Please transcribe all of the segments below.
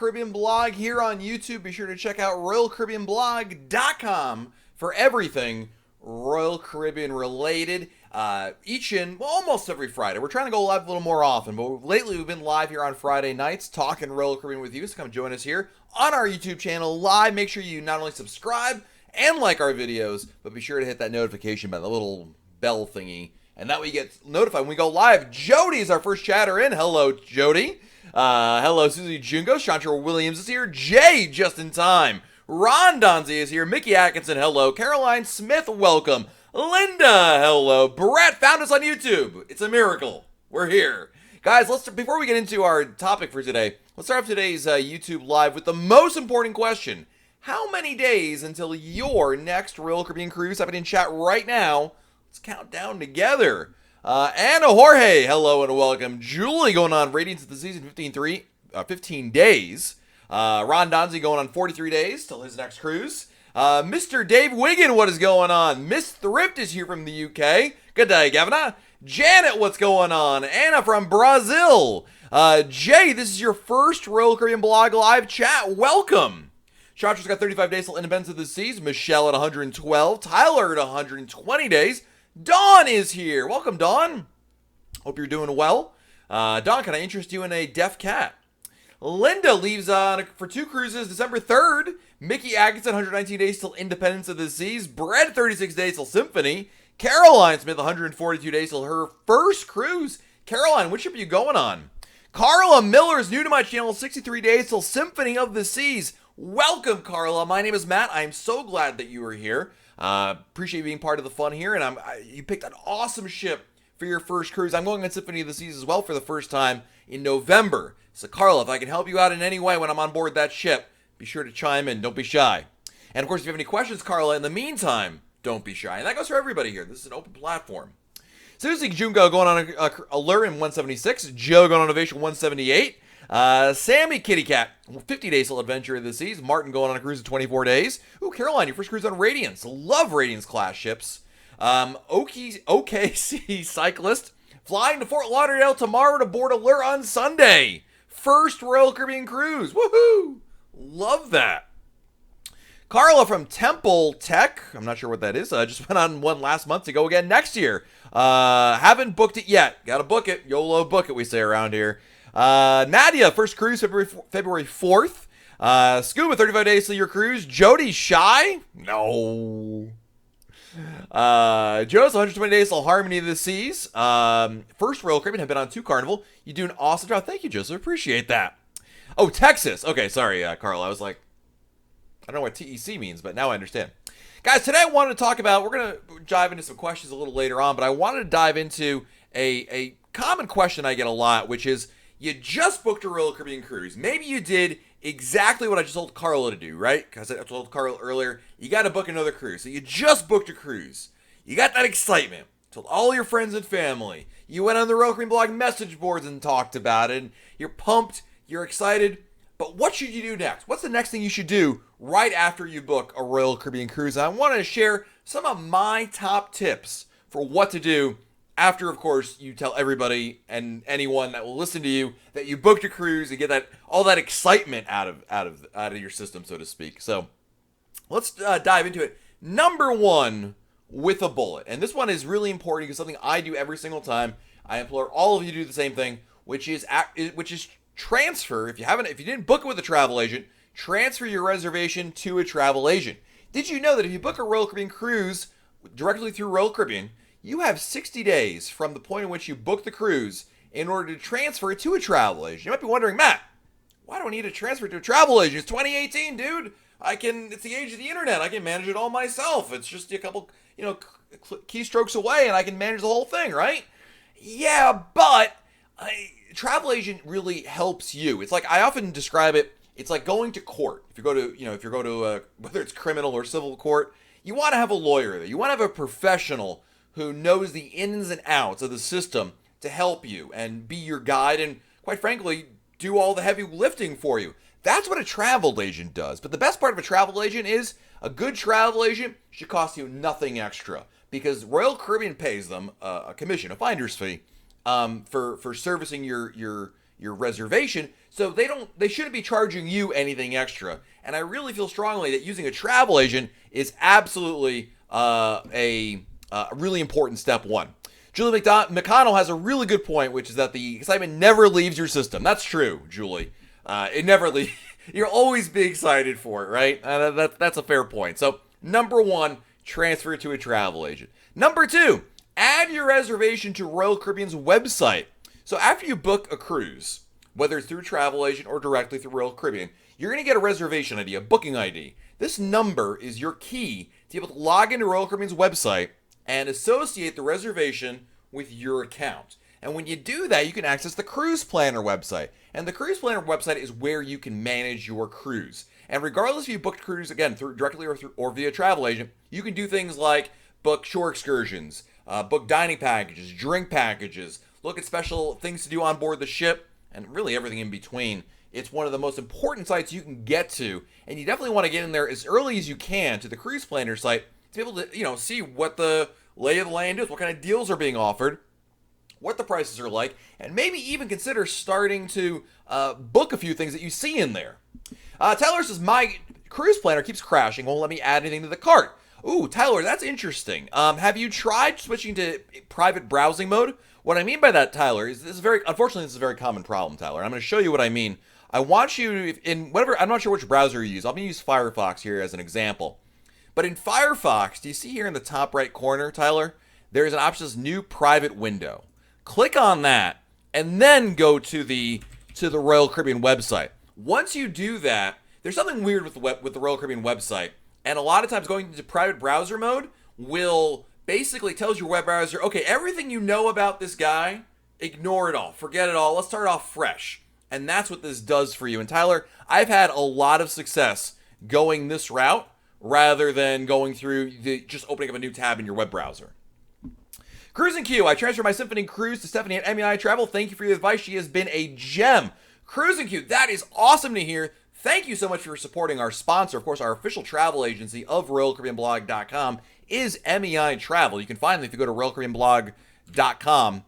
Caribbean blog here on YouTube. Be sure to check out RoyalCaribbeanBlog.com for everything Royal Caribbean related. Almost every Friday. We're trying to go live a little more often, but lately we've been live here on Friday nights talking Royal Caribbean with you. So come join us here on our YouTube channel live. Make sure you not only subscribe and like our videos, but be sure to hit that notification bell, the little bell thingy, and that way you get notified when we go live. Jody is our first chatter in. Hello, Jody. Hello, Susie Jungo. Chantra Williams is here. Jay, just in time. Ron Donzi is here. Mickey Atkinson, hello. Caroline Smith, welcome. Linda, hello. Brett found us on YouTube. It's a miracle. We're here. Guys, before we get into our topic for today, let's start off today's YouTube Live with the most important question. How many days until your next Royal Caribbean cruise? Happening in chat right now. Let's count down together. Anna Jorge, hello and welcome. Julie going on Radiance of the Season 15 days. Ron Donzi going on 43 days till his next cruise. Mr. Dave Wiggin, what is going on? Miss Thrift is here from the UK. Good day, Gavina. Janet, what's going on? Anna from Brazil. Jay, this is your first Royal Caribbean blog live chat. Welcome. Chantra's got 35 days till Independence of the Seas. Michelle at 112. Tyler at 120 days. Dawn is here. Welcome, Dawn. Hope you're doing well. Dawn, can I interest you in a deaf cat? Linda leaves for 2 cruises December 3rd. Mickey Atkinson, 119 days till Independence of the Seas. Brett, 36 days till Symphony. Caroline Smith, 142 days till her first cruise. Caroline, what ship are you going on? Carla Miller is new to my channel, 63 days till Symphony of the Seas. Welcome, Carla. My name is Matt. I am so glad that you are here. Appreciate you being part of the fun here, and you picked an awesome ship for your first cruise. I'm going on Symphony of the Seas as well for the first time in November. So, Carla, if I can help you out in any way when I'm on board that ship, be sure to chime in. Don't be shy. And, of course, if you have any questions, Carla, in the meantime, don't be shy. And that goes for everybody here. This is an open platform. Susie Jungo going on Allure in 176. Joe going on Ovation 178. Sammy Kitty Cat, 50 days till Adventure of the Seas. Martin going on a cruise of 24 days. Ooh, Caroline, your first cruise on Radiance. Love Radiance class ships. OKC Cyclist, flying to Fort Lauderdale tomorrow to board Allure on Sunday. First Royal Caribbean cruise. Woohoo! Love that. Carla from Temple Tech, I'm not sure what that is. Just went on one last month to go again next year. Haven't booked it yet. Gotta book it. YOLO book it, we say around here. Nadia, first cruise February 4th. Scuba, 35 days till your cruise. Jody, shy? No. Joe's 120 days till Harmony of the Seas. First Royal Caribbean, have been on 2 Carnival. You do an awesome job. Thank you, Joseph. Appreciate that. Oh, Texas. Okay, sorry, Carl. I was like, I don't know what TEC means, but now I understand. Guys, today I wanted to talk about, we're going to dive into some questions a little later on, but I wanted to dive into a common question I get a lot, which is, you just booked a Royal Caribbean cruise. Maybe you did exactly what I just told Carla to do, right? Because I told Carla earlier, you got to book another cruise. So you just booked a cruise. You got that excitement. Told all your friends and family. You went on the Royal Caribbean blog message boards and talked about it. And you're pumped. You're excited. But what should you do next? What's the next thing you should do right after you book a Royal Caribbean cruise? And I wanted to share some of my top tips for what to do after, of course, you tell everybody and anyone that will listen to you that you booked a cruise and get all that excitement out of your system, so to speak. So let's dive into it. Number 1, with a bullet, and this one is really important because something I do every single time. I implore all of you to do the same thing, which is transfer. If you didn't book it with a travel agent, transfer your reservation to a travel agent. Did you know that if you book a Royal Caribbean cruise directly through Royal Caribbean, you have 60 days from the point in which you book the cruise in order to transfer it to a travel agent? You might be wondering, Matt, why do I need to transfer it to a travel agent? It's 2018, dude. It's the age of the internet. I can manage it all myself. It's just a couple, keystrokes away and I can manage the whole thing, right? Yeah, but travel agent really helps you. It's like, I often describe it, it's like going to court. If you go to whether it's criminal or civil court, you want to have a lawyer there. You want to have a professional who knows the ins and outs of the system to help you and be your guide and, quite frankly, do all the heavy lifting for you. That's what a travel agent does. But the best part of a travel agent is a good travel agent should cost you nothing extra because Royal Caribbean pays them a commission, a finder's fee, for servicing your your reservation, so they shouldn't be charging you anything extra. And I really feel strongly that using a travel agent is absolutely a really important step one. Julie McConnell has a really good point, which is that the excitement never leaves your system. That's true, Julie. It never leaves. You'll always be excited for it, right? That's a fair point. So, number one, transfer to a travel agent. Number two, add your reservation to Royal Caribbean's website. So, after you book a cruise, whether it's through a travel agent or directly through Royal Caribbean, you're going to get a reservation ID, a booking ID. This number is your key to be able to log into Royal Caribbean's website and associate the reservation with your account. And when you do that, you can access the Cruise Planner website. And the Cruise Planner website is where you can manage your cruise. And regardless if you booked cruise, again, directly or via travel agent, you can do things like book shore excursions, book dining packages, drink packages, look at special things to do on board the ship, and really everything in between. It's one of the most important sites you can get to, and you definitely want to get in there as early as you can to the Cruise Planner site to be able to, see what the lay of the land is, what kind of deals are being offered, what the prices are like, and maybe even consider starting to book a few things that you see in there. Tyler says, my cruise planner keeps crashing, won't let me add anything to the cart. Ooh, Tyler, that's interesting. Have you tried switching to private browsing mode? What I mean by that, Tyler, is unfortunately, this is a very common problem, Tyler. I'm going to show you what I mean. I want you, I'm not sure which browser you use. I'm going to use Firefox here as an example. But in Firefox, do you see here in the top right corner, Tyler? There's an option that says New Private Window. Click on that, and then go to the Royal Caribbean website. Once you do that, there's something weird with the Royal Caribbean website, and a lot of times going into private browser mode will basically tells your web browser, okay, everything you know about this guy, ignore it all, forget it all, let's start off fresh. And that's what this does for you. And Tyler, I've had a lot of success going this route rather than going through just opening up a new tab in your web browser. Cruising Q, I transferred my Symphony cruise to Stephanie at MEI Travel. Thank you for your advice. She has been a gem. Cruising Q, that is awesome to hear. Thank you so much for supporting our sponsor. Of course, our official travel agency of RoyalCaribbeanBlog.com is MEI Travel. You can find them if you go to RoyalCaribbeanBlog.com.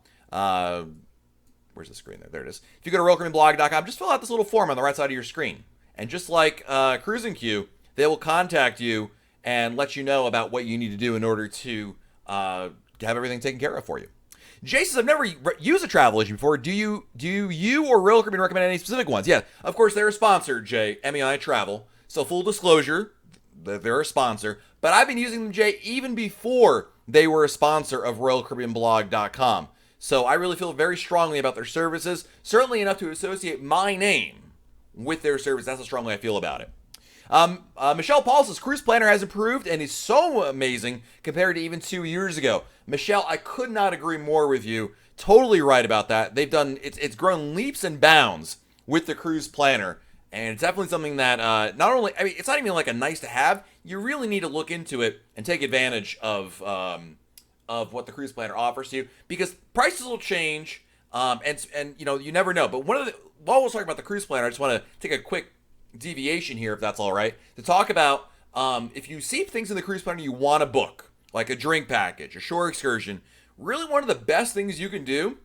Where's the screen there? There it is. If you go to RoyalCaribbeanBlog.com, just fill out this little form on the right side of your screen. And just like Cruising Q, they will contact you and let you know about what you need to do in order to have everything taken care of for you. Jay says, I've never used a travel agent before. Do you or Royal Caribbean recommend any specific ones? Yeah, of course, they're a sponsor, Jay, MEI Travel. So full disclosure, they're a sponsor. But I've been using them, Jay, even before they were a sponsor of RoyalCaribbeanBlog.com. So I really feel very strongly about their services, certainly enough to associate my name with their service. That's how strongly I feel about it. Michelle Paul says, Cruise Planner has improved and is so amazing compared to even 2 years ago. Michelle, I could not agree more with you. Totally right about that. It's grown leaps and bounds with the Cruise Planner. And it's definitely something that it's not even like a nice to have. You really need to look into it and take advantage of what the Cruise Planner offers to you, because prices will change, and you never know. But while we're talking about the Cruise Planner, I just want to take a quick deviation here, if that's all right, to talk about if you see things in the Cruise Planner you want to book, like a drink package, a shore excursion. Really, one of the best things you can do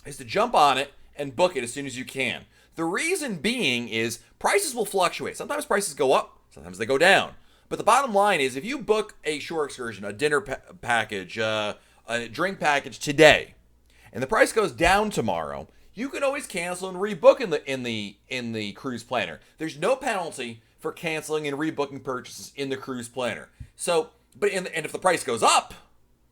is to jump on it and book it as soon as you can. The reason being is prices will fluctuate. Sometimes prices go up, sometimes they go down. But the bottom line is, if you book a shore excursion, a dinner package, a drink package today, and the price goes down tomorrow, you can always cancel and rebook in the Cruise Planner. There's no penalty for canceling and rebooking purchases in the Cruise Planner. So, and if the price goes up,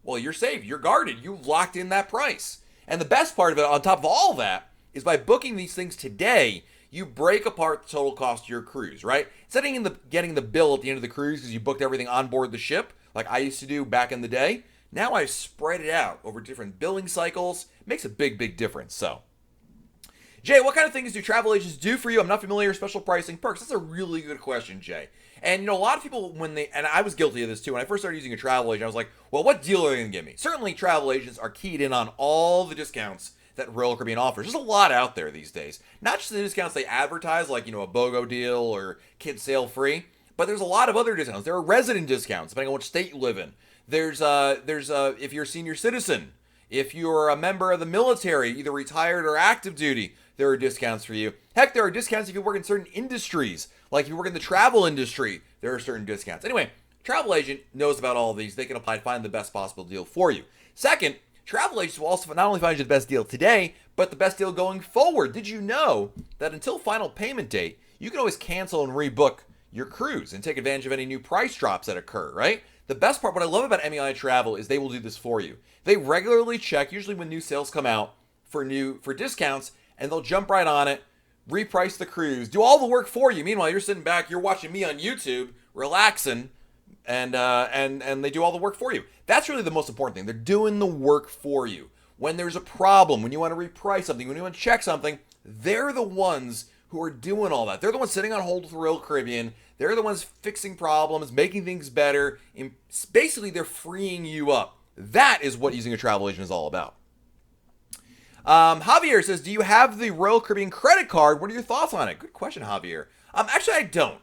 well, you're safe, you're guarded, you've locked in that price. And the best part of it, on top of all that, is by booking these things today, you break apart the total cost of your cruise, right? Instead of getting the bill at the end of the cruise because you booked everything on board the ship, like I used to do back in the day, now I've spread it out over different billing cycles. It makes a big, big difference. So, Jay, what kind of things do travel agents do for you? I'm not familiar with special pricing perks. That's a really good question, Jay. And, a lot of people, and I was guilty of this too, when I first started using a travel agent, I was like, well, what deal are they going to give me? Certainly, travel agents are keyed in on all the discounts that Royal Caribbean offers. There's a lot out there these days. Not just the discounts they advertise, like, a BOGO deal or kids sail free, but there's a lot of other discounts. There are resident discounts, depending on which state you live in. There's if you're a senior citizen, if you're a member of the military, either retired or active duty, there are discounts for you. Heck, there are discounts if you work in certain industries. Like if you work in the travel industry, there are certain discounts. Anyway, travel agent knows about all of these. They can apply to find the best possible deal for you. Second, travel agents will also not only find you the best deal today, but the best deal going forward. Did you know that until final payment date, you can always cancel and rebook your cruise and take advantage of any new price drops that occur, right? The best part, what I love about MEI Travel is they will do this for you. They regularly check, usually when new sales come out for discounts, and they'll jump right on it, reprice the cruise, do all the work for you. Meanwhile, you're sitting back, you're watching me on YouTube, relaxing, and they do all the work for you. That's really the most important thing. They're doing the work for you. When there's a problem, when you want to reprice something, when you want to check something, they're the ones who are doing all that. They're the ones sitting on hold with Royal Caribbean. They're the ones fixing problems, making things better. And basically, they're freeing you up. That is what using a travel agent is all about. Javier says, do you have the Royal Caribbean credit card? What are your thoughts on it? Good question, Javier. Actually, I don't.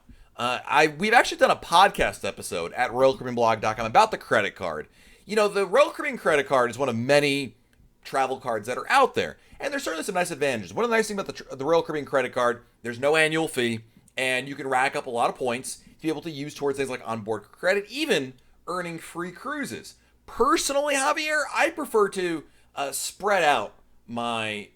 We've actually done a podcast episode at RoyalCaribbeanBlog.com about the credit card. You know, the Royal Caribbean credit card is one of many travel cards that are out there. And there's certainly some nice advantages. One of the nice things about the Royal Caribbean credit card, there's no annual fee, and you can rack up a lot of points to be able to use towards things like onboard credit, even earning free cruises. Personally, Javier, I prefer to spread out my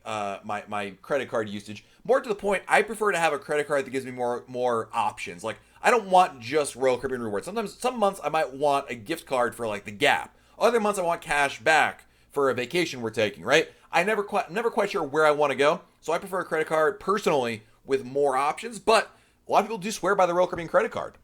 credit card usage. More to the point, I prefer to have a credit card that gives me more options. Like, I don't want just Royal Caribbean rewards. Some months I might want a gift card for like the Gap. Other months I want cash back for a vacation we're taking, right? I'm never quite sure where I want to go, so I prefer a credit card personally with more options, but a lot of people do swear by the Royal Caribbean credit card.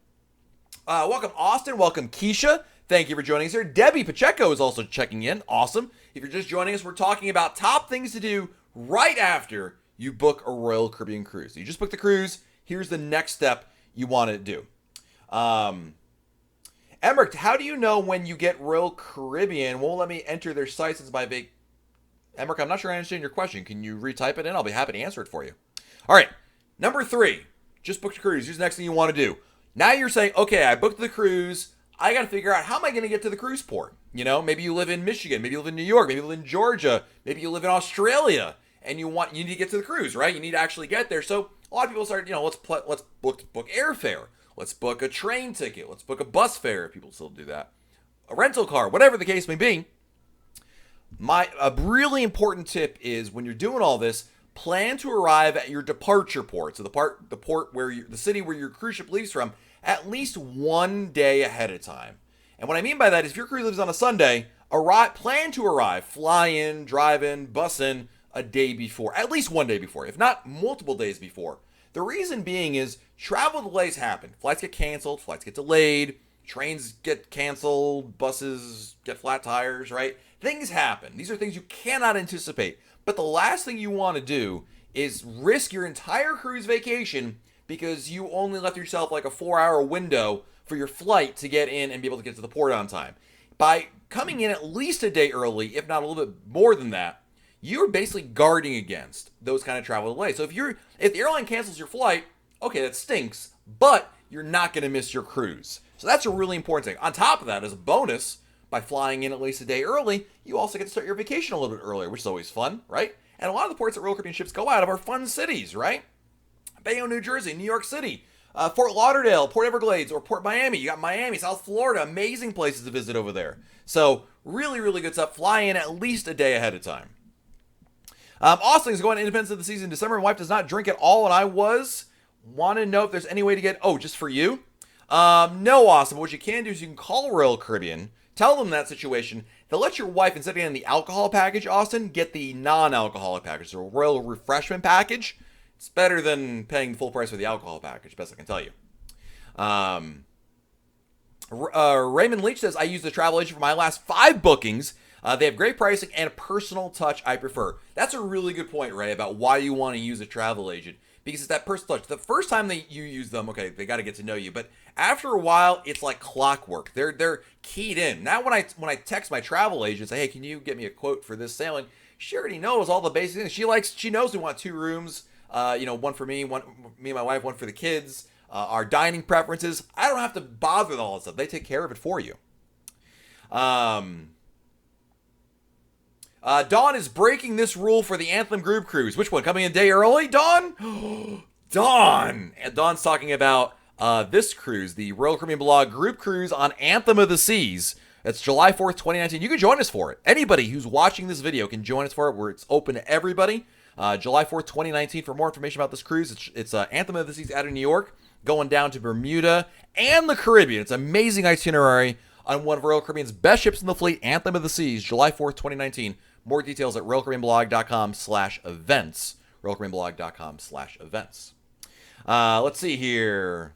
Welcome, Austin. Welcome, Keisha. Thank you for joining us here. Debbie Pacheco is also checking in. Awesome. If you're just joining us, we're talking about top things to do right after you book a Royal Caribbean cruise. You just booked the cruise. Here's the next step you want to do. Emmerich, how do you know when you get Royal Caribbean? Won't let me enter their site since my Emmerich, I'm not sure I understand your question. Can you retype it in? I'll be happy to answer it for you. All right. Number 3, just booked a cruise. Here's the next thing you want to do. Now you're saying, okay, I booked the cruise. I got to figure out how am I going to get to the cruise port? You know, maybe you live in Michigan, maybe you live in New York, maybe you live in Georgia, maybe you live in Australia, and you need to get to the cruise, right? You need to actually get there. So a lot of people start, let's book airfare. Let's book a train ticket. Let's book a bus fare if people still do that. A rental car, whatever the case may be. A really important tip is when you're doing all this, plan to arrive at your departure port. So the city where your cruise ship leaves from, at least 1 day ahead of time. And what I mean by that is if your cruise leaves on a Sunday, plan to arrive, fly in, drive in, bus in a day before, at least 1 day before, if not multiple days before. The reason being is travel delays happen. Flights get canceled, flights get delayed, trains get canceled, buses get flat tires, right? Things happen. These are things you cannot anticipate. But the last thing you want to do is risk your entire cruise vacation because you only left yourself like a 4-hour window for your flight to get in and be able to get to the port on time. By coming in at least a day early, if not a little bit more than that, you're basically guarding against those kind of travel delays. So if the airline cancels your flight, okay, that stinks, but you're not going to miss your cruise. So that's a really important thing. On top of that, as a bonus, by flying in at least a day early, you also get to start your vacation a little bit earlier, which is always fun, right? And a lot of the ports that Royal Caribbean ships go out of are fun cities, right? Bayonne, New Jersey, New York City, Fort Lauderdale, Port Everglades, or Port Miami. You got Miami, South Florida, amazing places to visit over there. So really, really good stuff. Fly in at least a day ahead of time. Austin's going to Independence of the Season in December. My wife does not drink at all, and I want to know if there's any way to get, just for you? No, Austin. But what you can do is you can call Royal Caribbean, tell them that situation. They'll let your wife, instead of getting the alcohol package, Austin, get the non-alcoholic package, the Royal Refreshment package. It's better than paying the full price for the alcohol package, best I can tell you. Raymond Leach says, I used the travel agent for my last 5 bookings. They have great pricing and a personal touch I prefer. That's a really good point, Ray, about why you want to use a travel agent. Because it's that personal touch. The first time you use them, okay, they got to get to know you. But after a while, it's like clockwork. They're keyed in. Now when I text my travel agent, say, hey, can you get me a quote for this sailing? She already knows all the basic things. She knows we want 2 rooms. One for me and my wife, one for the kids. Our dining preferences. I don't have to bother with all that stuff. They take care of it for you. Dawn is breaking this rule for the Anthem group cruise. Which one? Coming a day early, Dawn? Dawn! And Dawn's talking about this cruise, the Royal Caribbean Blog group cruise on Anthem of the Seas. It's July 4th, 2019. You can join us for it. Anybody who's watching this video can join us for it, where it's open to everybody. July 4th, 2019. For more information about this cruise, it's Anthem of the Seas out of New York, going down to Bermuda and the Caribbean. It's an amazing itinerary on one of Royal Caribbean's best ships in the fleet, Anthem of the Seas, July 4th, 2019. More details at RoyalCaribbeanBlog.com/events. RoyalCaribbeanBlog.com/events. Let's see here.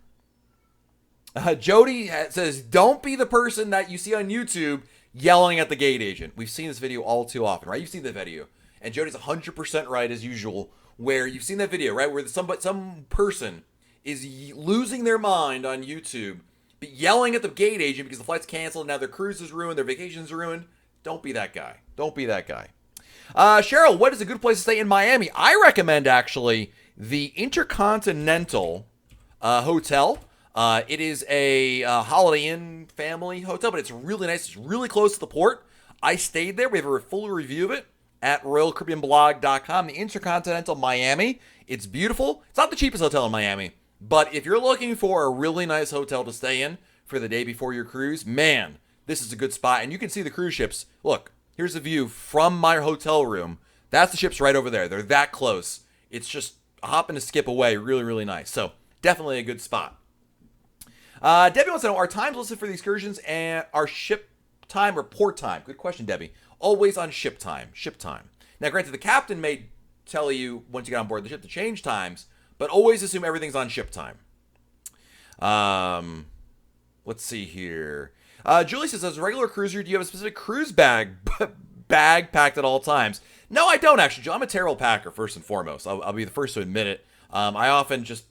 Jody says, don't be the person that you see on YouTube yelling at the gate agent. We've seen this video all too often, right? You've seen the video. And Jody's 100% right, as usual, where you've seen that video, right? Where some person is losing their mind on YouTube, but yelling at the gate agent because the flight's canceled, now their cruise is ruined, their vacation's ruined. Don't be that guy. Don't be that guy. Cheryl, what is a good place to stay in Miami? I recommend, actually, the Intercontinental Hotel. It is a Holiday Inn family hotel, but it's really nice. It's really close to the port. I stayed there. We have a full review of it at RoyalCaribbeanBlog.com. The Intercontinental Miami. It's beautiful. It's not the cheapest hotel in Miami, but if you're looking for a really nice hotel to stay in for the day before your cruise, man, this is a good spot. And you can see the cruise ships. Look, here's the view from my hotel room. That's the ships right over there. They're that close. It's just a hop and a skip away. Really, really nice. So definitely a good spot. Debbie wants to know, are times listed for the excursions and our ship time or port time? Good question, Debbie. Always on ship time. Ship time. Now, granted, the captain may tell you once you get on board the ship to change times, but always assume everything's on ship time. Let's see here. Julie says, as a regular cruiser, do you have a specific cruise bag packed at all times? No, I don't, actually, Joe. I'm a terrible packer, first and foremost. I'll be the first to admit it. I often just...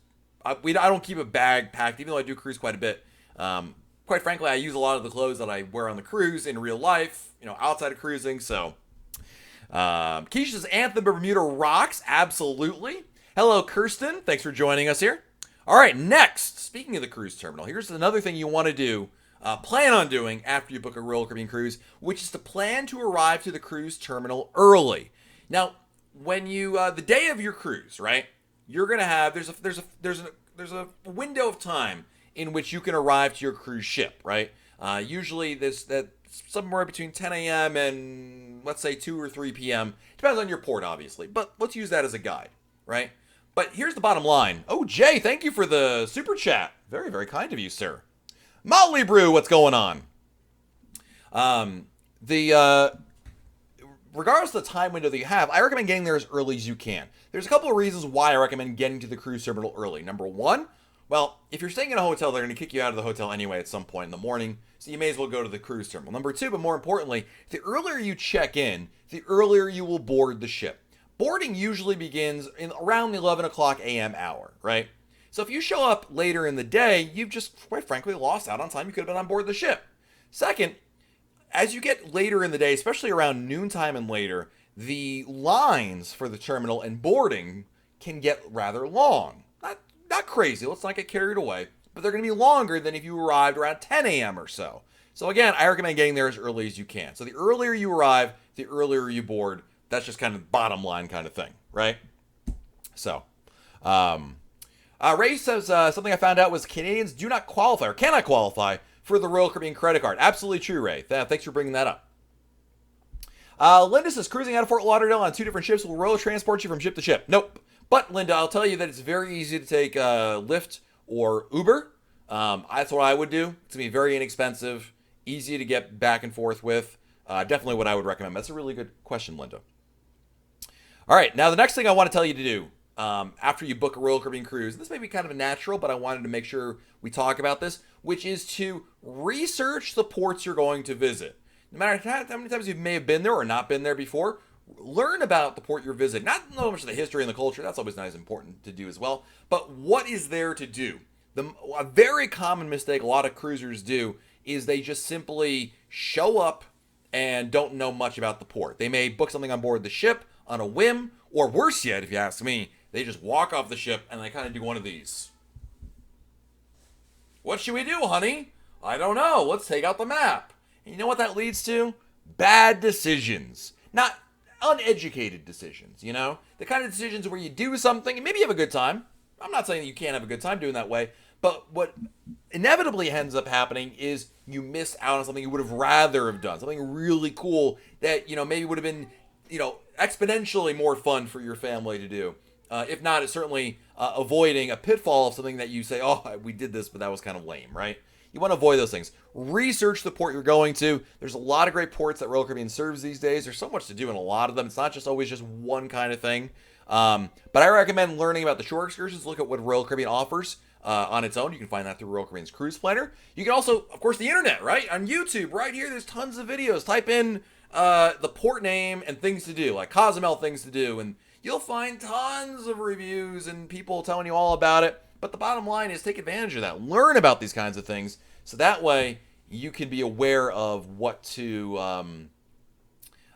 I don't keep a bag packed, even though I do cruise quite a bit. Quite frankly, I use a lot of the clothes that I wear on the cruise in real life, outside of cruising. So, Keisha says, Anthem Bermuda rocks. Absolutely. Hello, Kirsten. Thanks for joining us here. All right, next, speaking of the cruise terminal, here's another thing you want to do, plan on doing after you book a Royal Caribbean cruise, which is to plan to arrive to the cruise terminal early. Now, when you, the day of your cruise, right? You're gonna have there's a window of time in which you can arrive to your cruise ship, right? Usually that's somewhere between 10 a.m. and let's say 2 or 3 p.m. Depends on your port, obviously, but let's use that as a guide, right? But here's the bottom line. Oh, Jay, thank you for the super chat. Very, very kind of you, sir. Motley Brew, what's going on? Regardless of the time window that you have, I recommend getting there as early as you can. There's a couple of reasons why I recommend getting to the cruise terminal early. Number one, well, if you're staying in a hotel, they're going to kick you out of the hotel anyway at some point in the morning, so you may as well go to the cruise terminal. Number two, but more importantly, the earlier you check in, the earlier you will board the ship. Boarding usually begins in around the 11 o'clock a.m. hour, right? So if you show up later in the day, you've just, quite frankly, lost out on time you could have been on board the ship. Second, as you get later in the day, especially around noontime and later, the lines for the terminal and boarding can get rather long. Not crazy, let's not get carried away, but they're going to be longer than if you arrived around 10 a.m. or so. So again, I recommend getting there as early as you can. So the earlier you arrive, the earlier you board. That's just kind of bottom line kind of thing, right? So, Ray says something I found out was Canadians do not qualify or cannot qualify for the Royal Caribbean credit card. Absolutely true, Ray. Thanks for bringing that up. Linda says, cruising out of Fort Lauderdale on 2 different ships will Royal transport you from ship to ship. Nope. But, Linda, I'll tell you that it's very easy to take Lyft or Uber. That's what I would do. It's going to be very inexpensive, easy to get back and forth with. Definitely what I would recommend. That's a really good question, Linda. All right, now the next thing I want to tell you to do after you book a Royal Caribbean cruise, this may be kind of a natural, but I wanted to make sure we talk about this, which is to research the ports you're going to visit. No matter how many times you may have been there or not been there before, learn about the port you're visiting. Not so much the history and the culture, that's always nice and important to do as well, but what is there to do? A very common mistake a lot of cruisers do is they just simply show up and don't know much about the port. They may book something on board the ship on a whim, or worse yet, if you ask me, they just walk off the ship and they kind of do one of these. What should we do, honey? I don't know. Let's take out the map. And you know what that leads to? Bad decisions. Not uneducated decisions, you know? The kind of decisions where you do something and maybe you have a good time. I'm not saying that you can't have a good time doing that way, but what inevitably ends up happening is you miss out on something you would have rather have done, something really cool that, maybe would have been, exponentially more fun for your family to do. If not, it's certainly avoiding a pitfall of something that you say, oh, we did this, but that was kind of lame, right? You want to avoid those things. Research the port you're going to. There's a lot of great ports that Royal Caribbean serves these days. There's so much to do in a lot of them. It's not just always just one kind of thing. But I recommend learning about the shore excursions. Look at what Royal Caribbean offers on its own. You can find that through Royal Caribbean's Cruise Planner. You can also, of course, the internet, right? On YouTube, right here, there's tons of videos. Type in the port name and things to do, like Cozumel things to do, and you'll find tons of reviews and people telling you all about it. But the bottom line is take advantage of that. Learn about these kinds of things so that way you can be aware of what to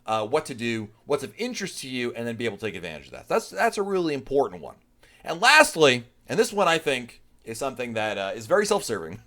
do, what's of interest to you, and then be able to take advantage of that. That's a really important one. And lastly, and this one I think is something that is very self-serving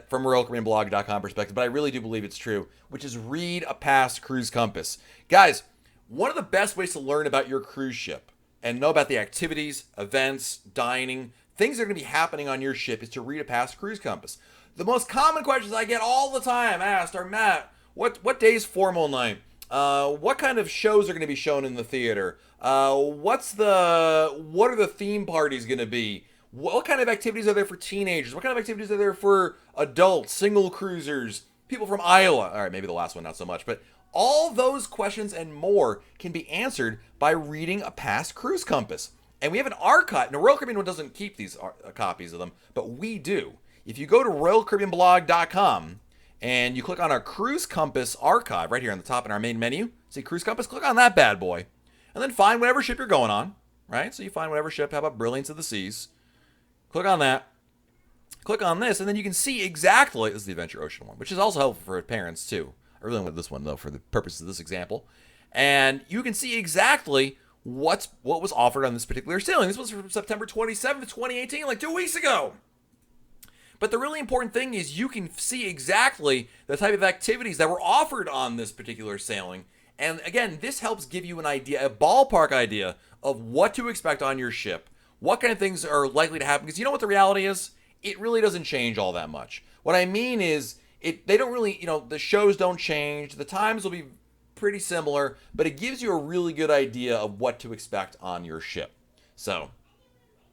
from a RoyalCaribbeanBlog.com perspective, but I really do believe it's true, which is read a past cruise compass. Guys, one of the best ways to learn about your cruise ship and know about the activities, events, dining, things that are going to be happening on your ship is to read a past cruise compass. The most common questions I get all the time asked are, Matt, what day is formal night? What kind of shows are going to be shown in the theater? What are the theme parties going to be? What kind of activities are there for teenagers? What kind of activities are there for adults, single cruisers, people from Iowa? All right, maybe the last one, not so much. But all those questions and more can be answered by reading a past cruise compass. And we have an archive. Now, Royal Caribbean doesn't keep these copies of them, but we do. If you go to RoyalCaribbeanBlog.com and you click on our Cruise Compass archive right here on the top in our main menu, see Cruise Compass, click on that bad boy. And then find whatever ship you're going on, right? So you find whatever ship, how about Brilliance of the Seas? Click on that. Click on this, and then you can see exactly, this is the Adventure Ocean one, which is also helpful for parents too. I really want this one though for the purposes of this example. And you can see exactly what was offered on this particular sailing. This was from September 27th, 2018, like 2 weeks ago. But the really important thing is you can see exactly the type of activities that were offered on this particular sailing. And again, this helps give you an idea, a ballpark idea of what to expect on your ship, what kind of things are likely to happen. Because you know what the reality is? It really doesn't change all that much. What I mean is, they don't really, the shows don't change. The times will be pretty similar, but it gives you a really good idea of what to expect on your ship. So,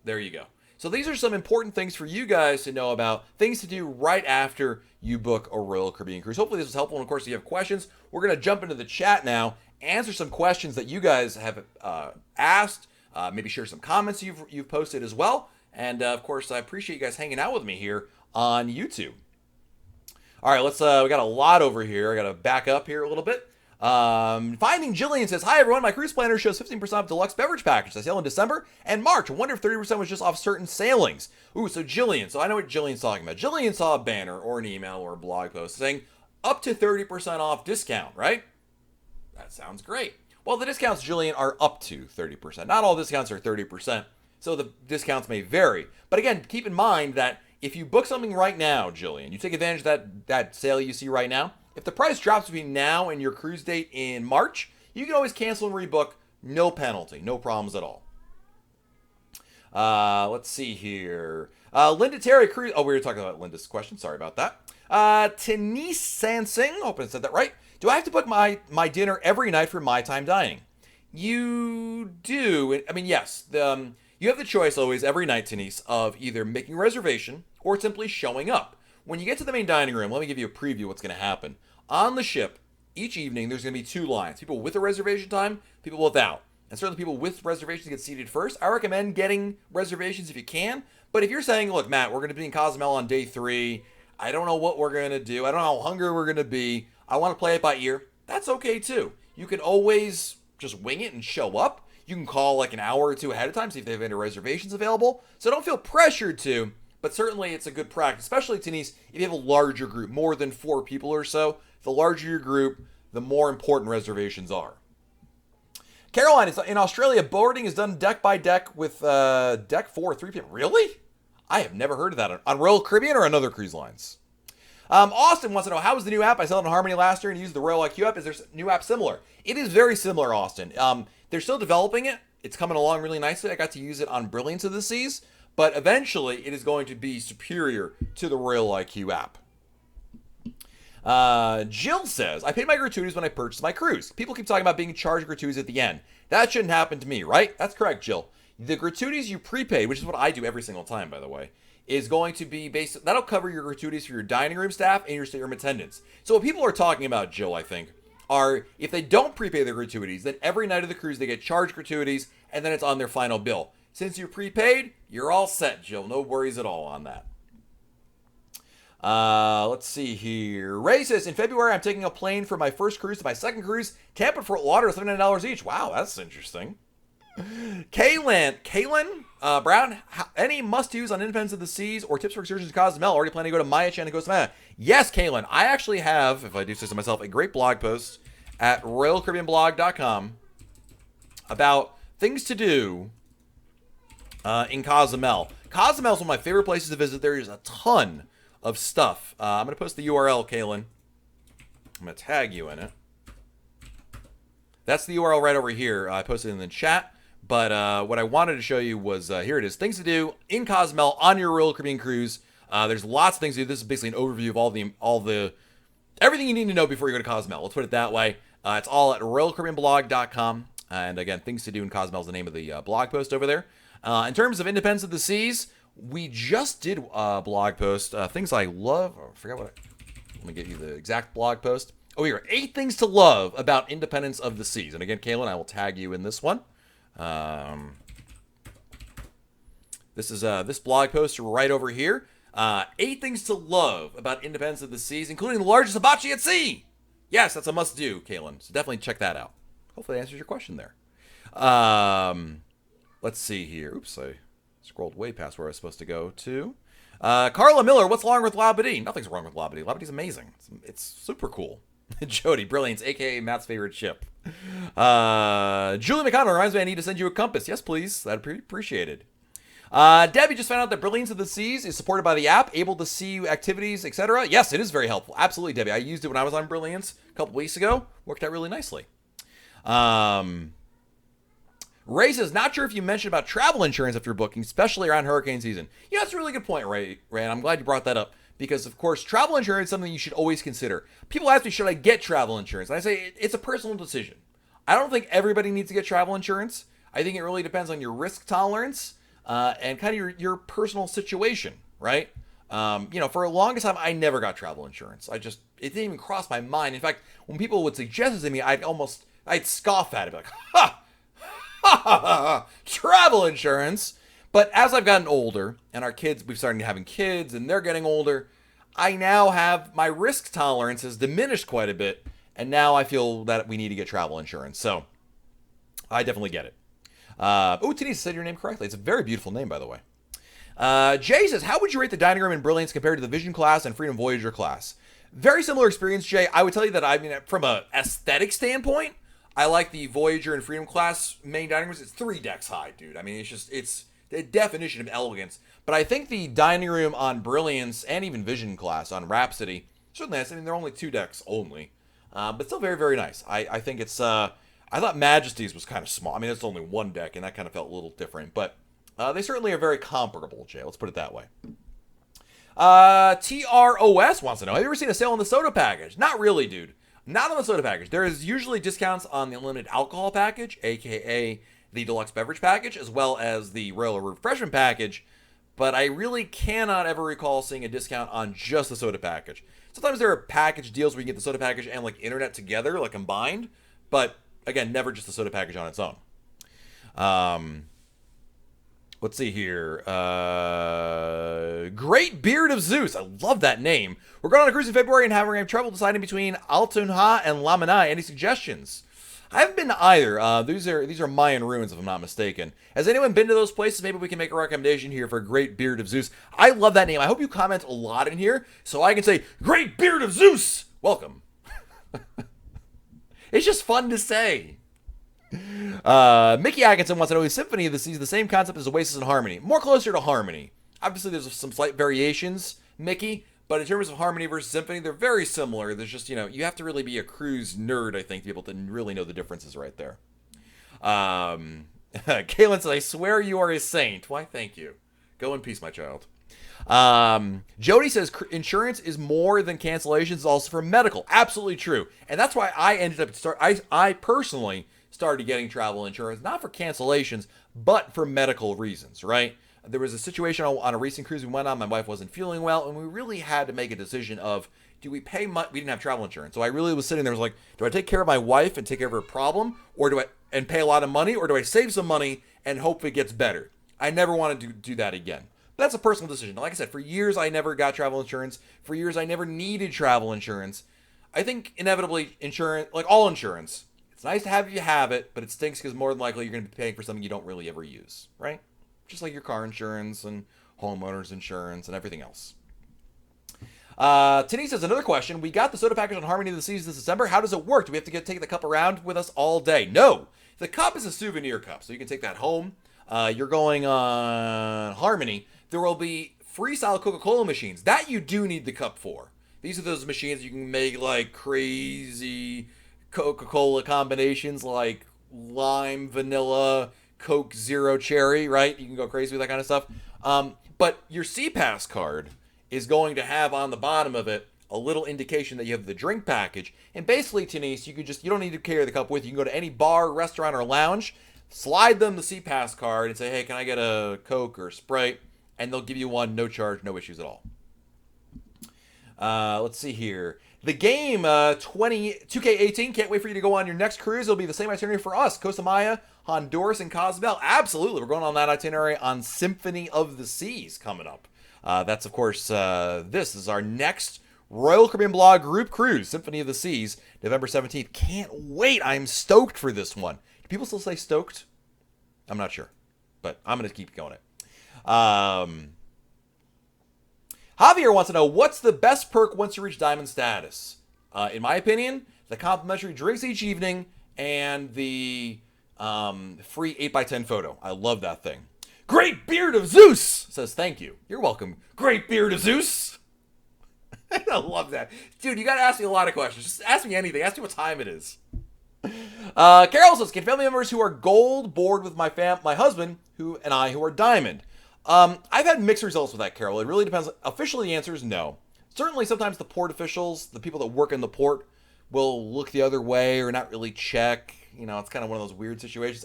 there you go. So these are some important things for you guys to know about, things to do right after you book a Royal Caribbean cruise. Hopefully this was helpful, and of course if you have questions, we're going to jump into the chat now, answer some questions that you guys have asked, maybe share some comments you've posted as well, and of course I appreciate you guys hanging out with me here on YouTube. All right, we got a lot over here. I got to back up here a little bit. Finding Jillian says, hi everyone, my cruise planner shows 15% off deluxe beverage package. I sail in December and March. I wonder if 30% was just off certain sailings. Ooh, so Jillian, so I know what Jillian's talking about. Jillian saw a banner or an email or a blog post saying up to 30% off discount, right? That sounds great. Well, the discounts, Jillian, are up to 30%. Not all discounts are 30%, so the discounts may vary. But again, keep in mind that if you book something right now, Jillian, you take advantage of that sale you see right now, if the price drops between now and your cruise date in March, you can always cancel and rebook. No penalty. No problems at all. Let's see here. Linda Terry Cruise. Oh, we were talking about Linda's question. Sorry about that. Tanise Sansing. Hope I said that right. Do I have to book my dinner every night for my time dining? You do. I mean, yes. You have the choice always every night, Tanise, of either making a reservation or simply showing up. When you get to the main dining room, let me give you a preview of what's going to happen. On the ship, each evening, there's going to be two lines. People with a reservation time, people without. And certainly people with reservations get seated first. I recommend getting reservations if you can. But if you're saying, look, Matt, we're going to be in Cozumel on day 3. I don't know what we're going to do. I don't know how hungry we're going to be. I want to play it by ear. That's okay, too. You can always just wing it and show up. You can call like an hour or two ahead of time, see if they have any reservations available. So don't feel pressured to. But certainly it's a good practice, especially, Denise, if you have a larger group, more than 4 people or so. The larger your group, the more important reservations are. Caroline, is in Australia, boarding is done deck by deck with deck 4, 3 people. Really? I have never heard of that on Royal Caribbean or on other cruise lines. Austin wants to know, how was the new app? I saw it on Harmony last year and used the Royal IQ app. Is there a new app similar? It is very similar, Austin. They're still developing it. It's coming along really nicely. I got to use it on Brilliance of the Seas, but eventually it is going to be superior to the Royal IQ app. Jill says, I paid my gratuities when I purchased my cruise. People keep talking about being charged gratuities at the end. That shouldn't happen to me, right? That's correct, Jill. The gratuities you prepaid, which is what I do every single time, by the way, is going to be based. That'll cover your gratuities for your dining room staff and your stateroom attendants. So what people are talking about, Jill, I think, are if they don't prepay their gratuities, then every night of the cruise they get charged gratuities, and then it's on their final bill. Since you prepaid, you're all set, Jill. No worries at all on that. Let's see here. Ray says, in February, I'm taking a plane from my first cruise to my second cruise. Tampa, Fort Lauderdale, $79 each. Wow, that's interesting. Kaylin Brown, any must-dos on Independence of the Seas or tips for excursions to Cozumel? Already planning to go to Maya Chan and Cozumel. Yes, Kaylin. I actually have, if I do say so myself, a great blog post at RoyalCaribbeanBlog.com about things to do in Cozumel. Cozumel is one of my favorite places to visit. There is a ton of stuff. I'm going to post the URL, Kaylin. I'm going to tag you in it. That's the URL right over here. I posted it in the chat. But what I wanted to show you was, here it is. Things to do in Cozumel on your Royal Caribbean cruise. There's lots of things to do. This is basically an overview of everything you need to know before you go to Cozumel. Let's put it that way. It's all at RoyalCaribbeanBlog.com. And again, things to do in Cozumel is the name of the blog post over there. In terms of Independence of the Seas, we just did a blog post. Things I love. I forgot what. Let me get you the exact blog post. Oh, here, 8 things to love about Independence of the Seas. And again, Kaylin, I will tag you in this one. This is this blog post right over here. 8 things to love about Independence of the Seas, including the largest hibachi at sea. Yes, that's a must-do, Kaylin. So definitely check that out. Hopefully that answers your question there. Let's see here. Oops, I scrolled way past where I was supposed to go to. Carla Miller, what's wrong with Labadee? Nothing's wrong with Labadee. Labadee's amazing. It's super cool. Jody, Brilliance, a.k.a. Matt's favorite ship. Julie McConnell reminds me I need to send you a compass. Yes, please. That'd be appreciated. Debbie just found out that Brilliance of the Seas is supported by the app, able to see activities, etc. Yes, it is very helpful. Absolutely, Debbie. I used it when I was on Brilliance a couple weeks ago. Worked out really nicely. Ray says, not sure if you mentioned about travel insurance after booking, especially around hurricane season. Yeah, that's a really good point, Ray, and I'm glad you brought that up. Because, of course, travel insurance is something you should always consider. People ask me, should I get travel insurance? And I say, it's a personal decision. I don't think everybody needs to get travel insurance. I think it really depends on your risk tolerance and kind of your personal situation, right? For the longest time, I never got travel insurance. It didn't even cross my mind. In fact, when people would suggest it to me, I'd scoff at it, like, ha, ha, ha, ha, travel insurance. But as I've gotten older, and we've started having kids, and they're getting older, I now have, my risk tolerance has diminished quite a bit, and now I feel that we need to get travel insurance. So, I definitely get it. Denise said your name correctly. It's a very beautiful name, by the way. Jay says, how would you rate the dining room in Brilliance compared to the Vision class and Freedom Voyager class? Very similar experience, Jay. I would tell you that, from an aesthetic standpoint, I like the Voyager and Freedom class main dining rooms. It's 3 decks high, dude. It's the definition of elegance. But I think the dining room on Brilliance and even Vision class on Rhapsody, certainly nice. They're only 2 decks only. But still very, very nice. I think it's, I thought Majesty's was kind of small. It's only 1 deck, and that kind of felt a little different. But they certainly are very comparable, Jay. Let's put it that way. TROS wants to know, have you ever seen a sale on the soda package? Not really, dude. Not on the soda package. There is usually discounts on the unlimited alcohol package, a.k.a. the deluxe beverage package, as well as the Royal Refreshment package, but I really cannot ever recall seeing a discount on just the soda package. Sometimes there are package deals where you get the soda package and internet together, combined, but again, never just the soda package on its own. Let's see here. Great Beard of Zeus. I love that name. We're going on a cruise in February and having trouble deciding between Altunha and Lamanai. Any suggestions? I haven't been to either. These are Mayan ruins, if I'm not mistaken. Has anyone been to those places? Maybe we can make a recommendation here for Great Beard of Zeus. I love that name. I hope you comment a lot in here so I can say, Great Beard of Zeus! Welcome. It's just fun to say. Mickey Atkinson wants to know, is Symphony of the Seas the same concept as Oasis and Harmony? More closer to Harmony. Obviously, there's some slight variations, Mickey, But in terms of Harmony versus Symphony, they're very similar. There's just, you have to really be a cruise nerd, I think, to be able to really know the differences right there. Kaylin says, I swear you are a saint. Why, thank you. Go in peace, my child. Jody says insurance is more than cancellations, also for medical. Absolutely true. And that's why I ended up I personally started getting travel insurance, not for cancellations, but for medical reasons, right? There was a situation on a recent cruise we went on. My wife wasn't feeling well, and we really had to make a decision of, do we pay money? We didn't have travel insurance. So I really was sitting there, was like, do I take care of my wife and take care of her problem, or do I and pay a lot of money, or do I save some money and hope it gets better? I never wanted to do that again. But that's a personal decision. Like I said, for years I never got travel insurance. For years I never needed travel insurance. I think inevitably insurance, like all insurance, it's nice to have if you have it, but it stinks because more than likely you're going to be paying for something you don't really ever use, right? Just like your car insurance and homeowners insurance and everything else. Denise has another question. We got the soda package on Harmony of the Seas this December. How does it work? Do we have to take the cup around with us all day? No. The cup is a souvenir cup, so you can take that home. You're going on Harmony. There will be freestyle Coca-Cola machines. That you do need the cup for. These are those machines you can make like crazy Coca-Cola combinations like lime, vanilla, Coke Zero Cherry, right? You can go crazy with that kind of stuff. But your SeaPass card is going to have on the bottom of it a little indication that you have the drink package. And basically, Denise, you don't need to carry the cup with you. You can go to any bar, restaurant, or lounge, slide them the SeaPass card and say, hey, can I get a Coke or Sprite? And they'll give you one, no charge, no issues at all. Let's see here. The game 2K18, can't wait for you to go on your next cruise. It'll be the same itinerary for us. Costa Maya, Honduras, and Cozumel. Absolutely. We're going on that itinerary on Symphony of the Seas coming up. That's, of course, this is our next Royal Caribbean Blog group cruise, Symphony of the Seas, November 17th. Can't wait. I'm stoked for this one. Do people still say stoked? I'm not sure, but I'm going to keep going it. Javier wants to know, what's the best perk once you reach diamond status? In my opinion, the complimentary drinks each evening and the free 8x10 photo. I love that thing. Great Beard of Zeus says thank you. You're welcome. Great Beard of Zeus. I love that. Dude, you got to ask me a lot of questions. Just ask me anything. Ask me what time it is. Carol says, can family members who are gold board with my husband who are diamond? I've had mixed results with that, Carol. It really depends. Officially, the answer is no. Certainly, sometimes the port officials, the people that work in the port, will look the other way or not really check. It's kind of one of those weird situations.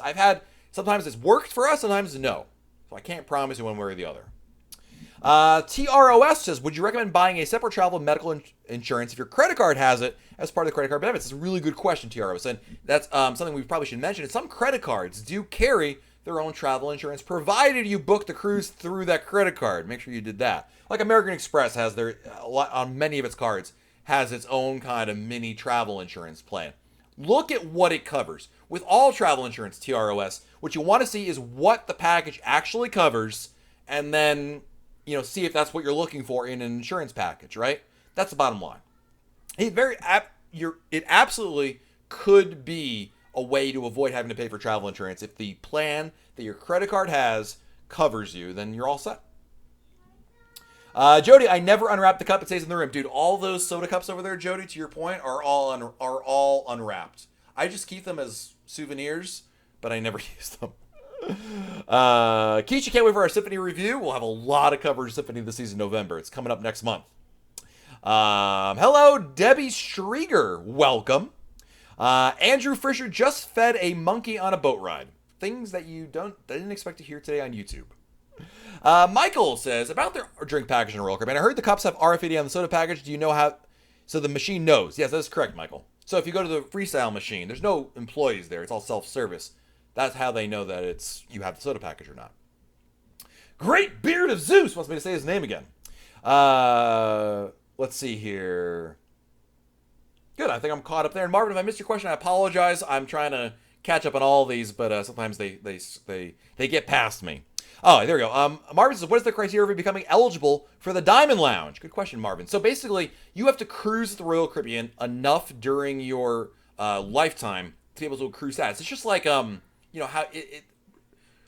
Sometimes it's worked for us, sometimes no. So I can't promise you one way or the other. TROS says, would you recommend buying a separate travel and medical insurance if your credit card has it as part of the credit card benefits? It's a really good question, TROS. And that's something we probably should mention. Some credit cards do carry their own travel insurance, provided you book the cruise through that credit card. Make sure you did that. Like American Express has on many of its cards, has its own kind of mini travel insurance plan. Look at what it covers. With all travel insurance, TROS, what you want to see is what the package actually covers, and then, see if that's what you're looking for in an insurance package, right? That's the bottom line. It absolutely could be a way to avoid having to pay for travel insurance. If the plan that your credit card has covers you, then you're all set. Jody, I never unwrap the cup. It stays in the room. Dude, all those soda cups over there, Jody, to your point, are all unwrapped. I just keep them as souvenirs, but I never use them. Keisha, can't wait for our Symphony review. We'll have a lot of coverage of Symphony this season in November. It's coming up next month. Hello, Debbie Strieger. Welcome. Andrew Fisher just fed a monkey on a boat ride. Things that you didn't expect to hear today on YouTube. Michael says, about their drink package in Royal Caribbean, I heard the cups have RFID on the soda package. Do you know how? So the machine knows. Yes, that is correct, Michael. So if you go to the freestyle machine, there's no employees there. It's all self-service. That's how they know that you have the soda package or not. Great Beard of Zeus wants me to say his name again. Let's see here. Good, I think I'm caught up there. And Marvin, if I missed your question, I apologize. I'm trying to catch up on all these, but sometimes they get past me. Oh, there we go. Marvin says, what is the criteria for becoming eligible for the Diamond Lounge? Good question, Marvin. So basically, you have to cruise the Royal Caribbean enough during your lifetime to be able to accrue status. It's just like, how it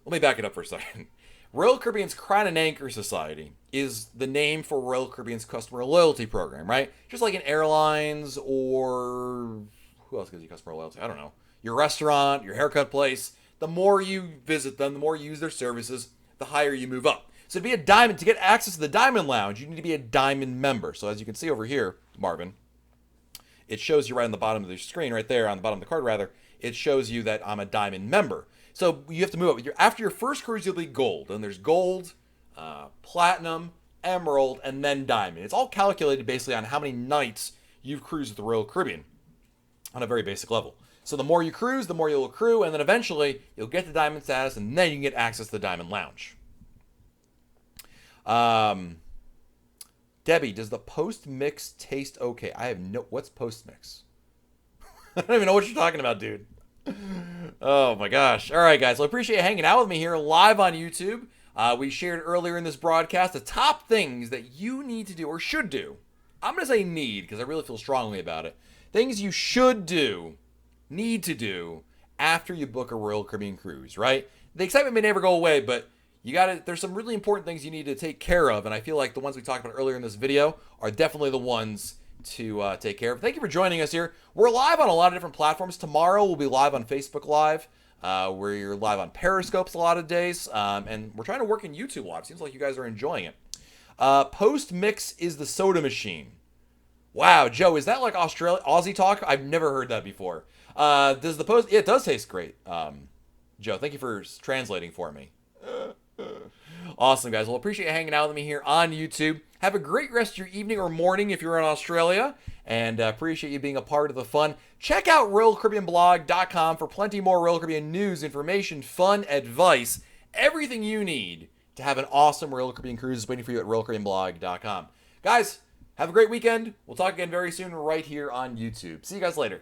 let me back it up for a second. Royal Caribbean's Crown and Anchor Society is the name for Royal Caribbean's customer loyalty program, right? Just like in airlines or who else gives you customer loyalty? I don't know. Your restaurant, your haircut place. The more you visit them, the more you use their services, the higher you move up. So to be a diamond, to get access to the Diamond Lounge, you need to be a diamond member. So as you can see over here, Marvin, it shows you right on the bottom of the screen, right there, on the bottom of the card rather, it shows you that I'm a diamond member. So you have to move up. After your first cruise, you'll be gold. And there's gold, platinum, emerald, and then diamond. It's all calculated basically on how many nights you've cruised with the Royal Caribbean on a very basic level. So the more you cruise, the more you'll accrue, and then eventually you'll get the diamond status, and then you can get access to the Diamond Lounge. Debbie, does the post-mix taste okay? I have no... What's post-mix? I don't even know what you're talking about, dude. Oh, my gosh. All right, guys. Well, I appreciate you hanging out with me here live on YouTube. We shared earlier in this broadcast the top things that you need to do or should do. I'm going to say need because I really feel strongly about it. Things you should do, need to do after you book a Royal Caribbean cruise, right? The excitement may never go away, but there's some really important things you need to take care of, and I feel like the ones we talked about earlier in this video are definitely the ones to take care of. Thank you for joining us here. We're live on a lot of different platforms. Tomorrow we'll be live on Facebook Live. We're live on Periscopes a lot of days, and we're trying to work in YouTube Live. Seems like you guys are enjoying it. Post-mix is the soda machine. Wow, Joe, is that like Aussie talk? I've never heard that before. Does the post... It does taste great. Joe, thank you for translating for me. Awesome, guys. Well, appreciate you hanging out with me here on YouTube. Have a great rest of your evening or morning if you're in Australia, and appreciate you being a part of the fun. Check out RoyalCaribbeanBlog.com for plenty more Royal Caribbean news, information, fun, advice, everything you need to have an awesome Royal Caribbean cruise waiting for you at RoyalCaribbeanBlog.com. Guys, have a great weekend. We'll talk again very soon right here on YouTube. See you guys later.